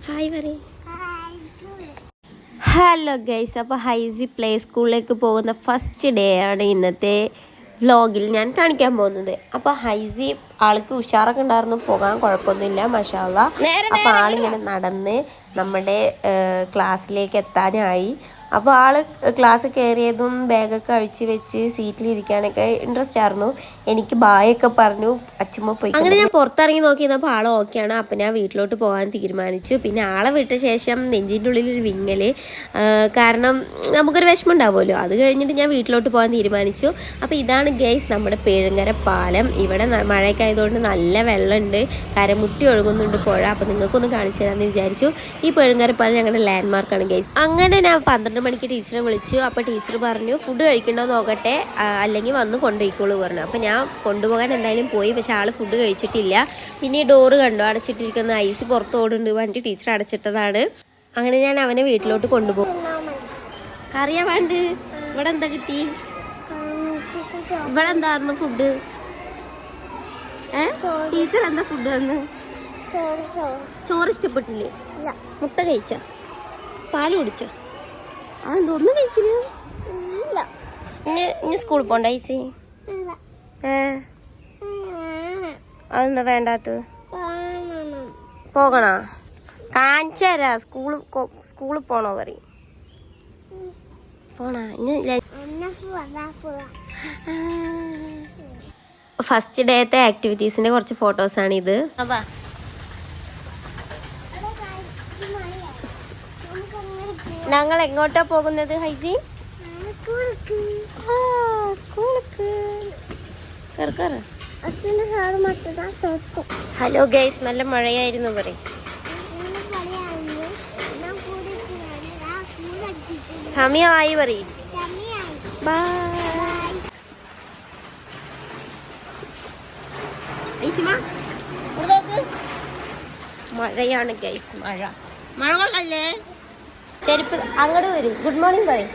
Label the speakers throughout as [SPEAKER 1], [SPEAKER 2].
[SPEAKER 1] Hi പറയ്. Hello guys, അപ്പോൾ ഹൈസി play സ്കൂളിലേക്ക് പോകുന്ന ഫസ്റ്റ് ഡേ ആണ് ഇന്നത്തെ വ്ലോഗിൽ ഞാൻ കാണിക്കാൻ പോകുന്നത്. അപ്പോൾ ഹൈസി ആൾക്ക് ഉഷാറൊക്കെ ഉണ്ടായിരുന്നു, പോകാൻ കുഴപ്പമൊന്നുമില്ല മാഷാ അല്ലാ. അപ്പോൾ ആളിങ്ങനെ നടന്ന് നമ്മുടെ ക്ലാസ്സിലേക്ക് എത്താനായി. അപ്പോൾ ആൾ ക്ലാസ് കയറിയതും ബാഗൊക്കെ അഴിച്ച് വെച്ച് സീറ്റിലിരിക്കാനൊക്കെ ഇൻട്രസ്റ്റ് ആയിരുന്നു. എനിക്ക് ബായൊക്കെ പറഞ്ഞു അച്ഛമ്മ പോയി. അങ്ങനെ ഞാൻ പുറത്തിറങ്ങി നോക്കിയപ്പോൾ ആൾ ഓക്കെയാണ്. അപ്പം ഞാൻ വീട്ടിലോട്ട് പോകാൻ തീരുമാനിച്ചു. പിന്നെ ആളെ വിട്ട ശേഷം നെഞ്ചിൻ്റെ ഉള്ളിലൊരു വിങ്ങൽ, കാരണം നമുക്കൊരു വിഷമം ഉണ്ടാവുമല്ലോ. അത് കഴിഞ്ഞിട്ട് ഞാൻ വീട്ടിലോട്ട് പോകാൻ തീരുമാനിച്ചു. അപ്പോൾ ഇതാണ് ഗൈസ് നമ്മുടെ പേഴുങ്കര പാലം. ഇവിടെ മഴയൊക്കെ ആയതുകൊണ്ട് നല്ല വെള്ളമുണ്ട്, കരമുട്ടി ഒഴുകുന്നുണ്ട് പുഴ. അപ്പോൾ നിങ്ങൾക്കൊന്ന് കാണിച്ചു തരാമെന്ന് വിചാരിച്ചു. ഈ പേഴുങ്കര പാലം ഞങ്ങളുടെ ലാൻഡ്മാർക്കാണ് ഗൈസ്. അങ്ങനെ ഞാൻ 12 മണിക്ക് ടീച്ചറെ വിളിച്ചു. അപ്പോൾ ടീച്ചർ പറഞ്ഞു ഫുഡ് കഴിക്കണ്ടോ നോക്കട്ടെ, അല്ലെങ്കിൽ വന്ന് കൊണ്ടുപോയിക്കോളൂ പറഞ്ഞു. അപ്പോൾ ഞാൻ കൊണ്ടുപോകാൻ എന്തായാലും പോയി. പക്ഷേ ആൾ ഫുഡ് കഴിച്ചിട്ടില്ല. പിന്നെ ഈ ഡോറ് കണ്ടോ അടച്ചിട്ടിരിക്കുന്ന, ഐസ് പുറത്ത് ഓടുണ്ട് പറഞ്ഞിട്ട് ടീച്ചർ അടച്ചിട്ടതാണ്. അങ്ങനെ ഞാൻ അവനെ വീട്ടിലോട്ട് കൊണ്ടുപോകും. കറിയാ വേണ്ട. ഇവിടെ എന്താ കിട്ടി? ഇവിടെ എന്തായിരുന്നു ഫുഡ്? ടീച്ചർ എന്താ ഫുഡ് തന്ന്? ചോറ് ഇഷ്ടപ്പെട്ടില്ലേ? മുട്ട കഴിച്ച? പാല് കുടിച്ചോ? അതെന്തോന്നും കഴിച്ചില്ല. ഇനി സ്കൂളിൽ പോണ്ട ഐസി? അതെന്താ വേണ്ടാത്ത? പോകണോ? കാണിച്ചരാ. സ്കൂളിൽ പോണോ പറയും. പോണ ഫസ്റ്റ് ഡേത്തെ ആക്ടിവിറ്റീസിന്റെ കുറച്ച് ഫോട്ടോസാണിത്. ഞങ്ങൾ എങ്ങോട്ടാ പോകുന്നത് ഹൈജി? സ്കൂൾക്ക്. ഹലോ ഗൈസ്, നല്ല മഴയായിരുന്നു പറയും. സമയമായി പറയും. മഴയാണ് ഗൈസ്, മഴ കൊള്ളല്ലേ? ചെരുപ്പ് അങ്ങോട്ട് വരും. ഗുഡ് മോർണിംഗ് പറയും.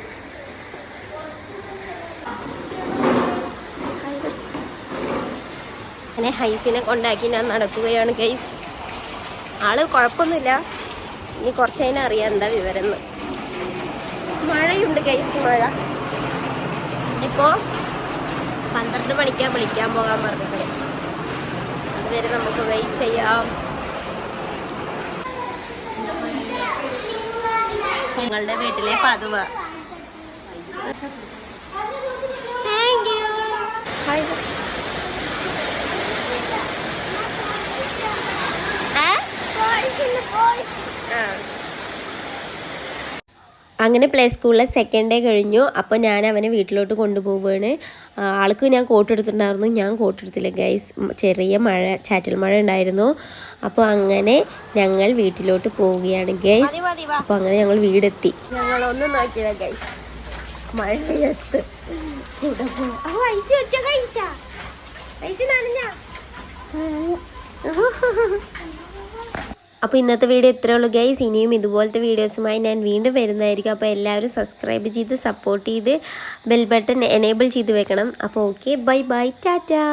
[SPEAKER 1] അങ്ങനെ ഹൈസിനെ കൊണ്ടാക്കി ഞാൻ നടക്കുകയാണ് ഗൈസ്. ആള് കുഴപ്പമൊന്നുമില്ല. ഇനി കുറച്ച് കഴിഞ്ഞാൽ അറിയാം എന്താ വിവരം. മഴയുണ്ട് ഗൈസ്, മഴ. ഇപ്പോൾ 12 മണിക്കാണ് വിളിക്കാൻ പോകാൻ പറഞ്ഞത്. അതുവരെ നമുക്ക് വെയിറ്റ് ചെയ്യാം. ഞങ്ങളുടെ വീട്ടിലെ പതിവ. Thank you. അങ്ങനെ പ്ലേ സ്കൂളിലെ സെക്കൻഡ് ഡേ കഴിഞ്ഞു. അപ്പോൾ ഞാൻ അവനെ വീട്ടിലോട്ട് കൊണ്ടുപോവുകയാണ്. ആൾക്ക് ഞാൻ കോട്ട് എടുത്തിട്ടുണ്ടായിരുന്നു, ഞാൻ കോട്ട് എടുത്തില്ല ഗൈസ്. ചെറിയ മഴ, ചാറ്റൽ മഴ ഉണ്ടായിരുന്നു. അപ്പോൾ അങ്ങനെ ഞങ്ങൾ വീട്ടിലോട്ട് പോവുകയാണ് ഗൈസ്. അപ്പോൾ അങ്ങനെ ഞങ്ങൾ വീടെത്തി. ഞങ്ങളൊന്നും നോക്കിയില്ല ഗൈസ്, മഴയത്ത്. അപ്പോൾ ഇന്നത്തെ വീഡിയോ ഇത്രയേ ഉള്ളൂ ഗൈസ്. ഇനിയും ഇതുപോലത്തെ വീഡിയോസുമായി ഞാൻ വീണ്ടും വരുന്നതായിരിക്കും. അപ്പോൾ എല്ലാവരും സബ്സ്ക്രൈബ് ചെയ്ത് സപ്പോർട്ട് ചെയ്ത് ബെൽ ബട്ടൺ എനേബിൾ ചെയ്ത് വെക്കണം. അപ്പോൾ ഓക്കെ, ബൈ ബൈ, ടാറ്റാ.